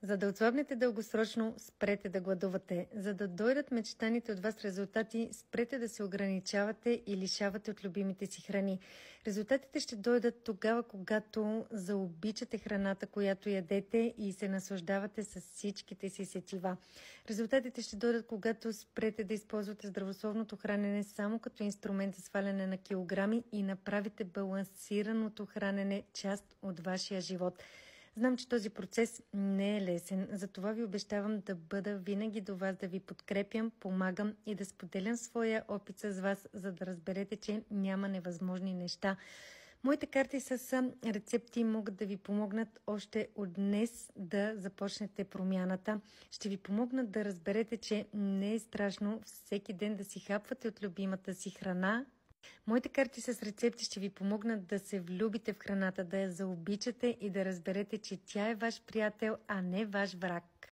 За да отслабнете дългосрочно, спрете да гладувате. За да дойдат мечтаните от вас резултати, спрете да се ограничавате и лишавате от любимите си храни. Резултатите ще дойдат тогава, когато заобичате храната, която ядете и се наслаждавате с всичките си сетива. Резултатите ще дойдат, когато спрете да използвате здравословното хранене само като инструмент за сваляне на килограми и направите балансираното хранене част от вашия живот. Знам, че този процес не е лесен, затова ви обещавам да бъда винаги до вас, да ви подкрепям, помагам и да споделям своя опит с вас, за да разберете, че няма невъзможни неща. Моите карти с рецепти могат да ви помогнат още от днес да започнете промяната. Ще ви помогнат да разберете, че не е страшно всеки ден да си хапвате от любимата си храна. Моите карти с рецепти ще ви помогнат да се влюбите в храната, да я заобичате и да разберете, че тя е ваш приятел, а не ваш враг.